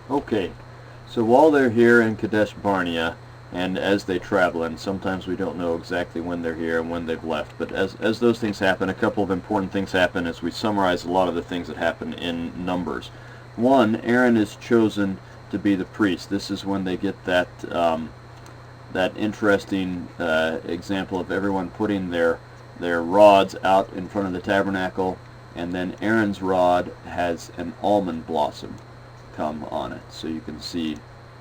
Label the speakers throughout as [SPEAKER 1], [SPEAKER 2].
[SPEAKER 1] Okay, so while they're here in Kadesh Barnea, and as they travel, and sometimes we don't know exactly when they're here and when they've left, but as those things happen, a couple of important things happen as we summarize a lot of the things that happen in Numbers. One, Aaron is chosen to be the priest. This is when they get that that interesting example of everyone putting their rods out in front of the tabernacle, and then Aaron's rod has an almond blossom come on it. So you can see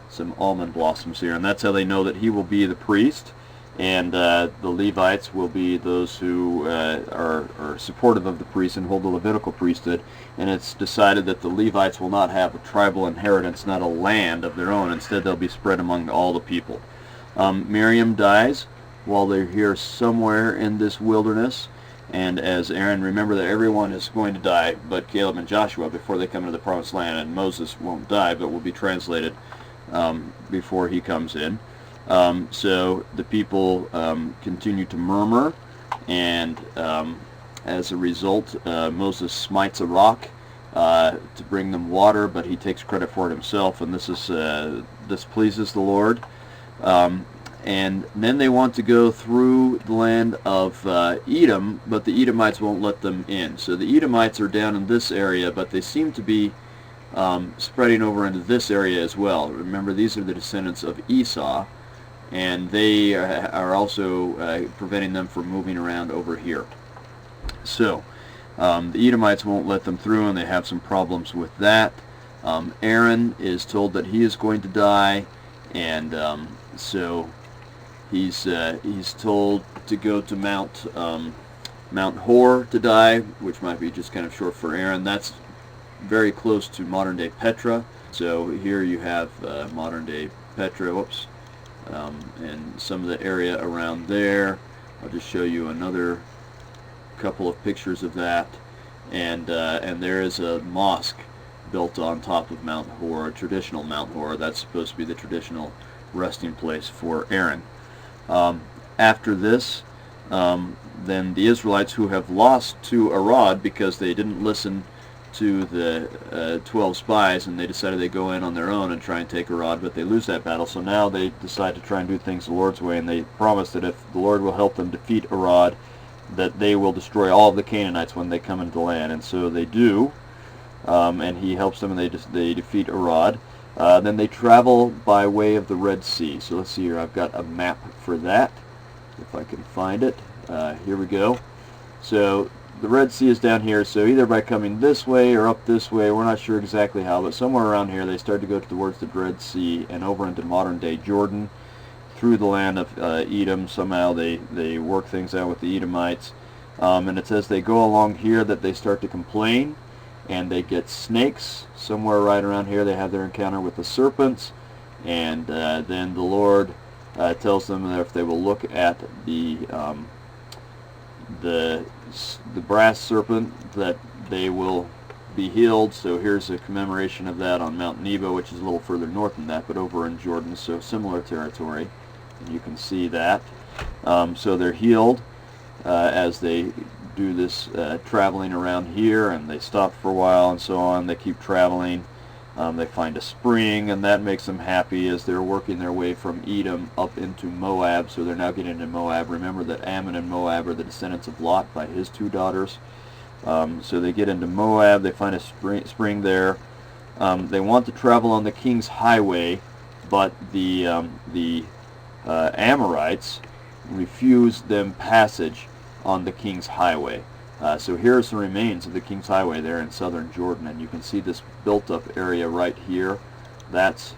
[SPEAKER 1] some almond blossoms here, and that's how they know that he will be the priest, and the Levites will be those who are supportive of the priest and hold the Levitical priesthood. And it's decided that the Levites will not have a tribal inheritance, not a land of their own. Instead, they'll be spread among all the people. Miriam dies while they're here somewhere in this wilderness, and as Aaron, remember that everyone is going to die but Caleb and Joshua before they come into the promised land, and Moses won't die but will be translated before he comes in. So the people continue to murmur, and as a result Moses smites a rock to bring them water, but he takes credit for it himself, and this pleases the Lord. And then they want to go through the land of Edom, but the Edomites won't let them in. So the Edomites are down in this area, but they seem to be spreading over into this area as well. Remember, these are the descendants of Esau, and they are also preventing them from moving around over here. So the Edomites won't let them through, and they have some problems with that. Aaron is told that he is going to die, and so he's told to go to Mount Hor to die, which might be just kind of short for Aaron. That's very close to modern-day Petra. So here you have modern-day Petra, whoops, and some of the area around there. I'll just show you another couple of pictures of that, and there is a mosque built on top of Mount Hor, a traditional Mount Hor. That's supposed to be the traditional resting place for Aaron. After this, then the Israelites, who have lost to Arad because they didn't listen to the 12 spies, and they decided they go in on their own and try and take Arad, but they lose that battle. So now they decide to try and do things the Lord's way, and they promise that if the Lord will help them defeat Arad, that they will destroy all of the Canaanites when they come into the land. And so they do, and he helps them, and they defeat Arad. Then they travel by way of the Red Sea. So let's see here. I've got a map for that, if I can find it. Here we go. So the Red Sea is down here. So either by coming this way or up this way, we're not sure exactly how, but somewhere around here they start to go towards the Red Sea and over into modern-day Jordan, through the land of Edom. Somehow they work things out with the Edomites. And it says they go along here that they start to complain, and they get snakes. Somewhere right around here they have their encounter with the serpents, and then the Lord tells them that if they will look at the brass serpent, that they will be healed. So here's a commemoration of that on Mount Nebo, which is a little further north than that, but over in Jordan, so similar territory, and you can see that. So they're healed as they do this traveling around here, and they stop for a while and so on. They keep traveling. They find a spring, and that makes them happy as they're working their way from Edom up into Moab. So they're now getting into Moab. Remember that Ammon and Moab are the descendants of Lot by his two daughters. So they get into Moab. They find a spring there. They want to travel on the king's highway, but the Amorites refuse them passage on the king's highway. So here are some remains of the king's highway there in southern Jordan, and you can see this built-up area right here. That's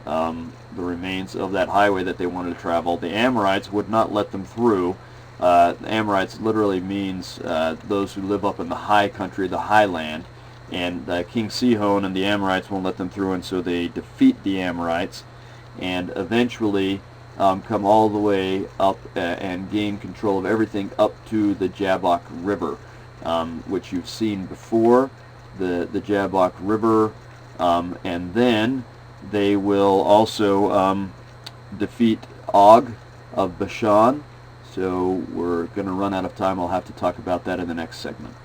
[SPEAKER 1] the remains of that highway that they wanted to travel. The Amorites would not let them through. The Amorites literally means those who live up in the high country, the highland, and King Sihon and the Amorites won't let them through, and so they defeat the Amorites, and eventually come all the way up and gain control of everything up to the Jabbok River, which you've seen before, the Jabbok River, and then they will also defeat Og of Bashan. So we're going to run out of time. I'll have to talk about that in the next segment.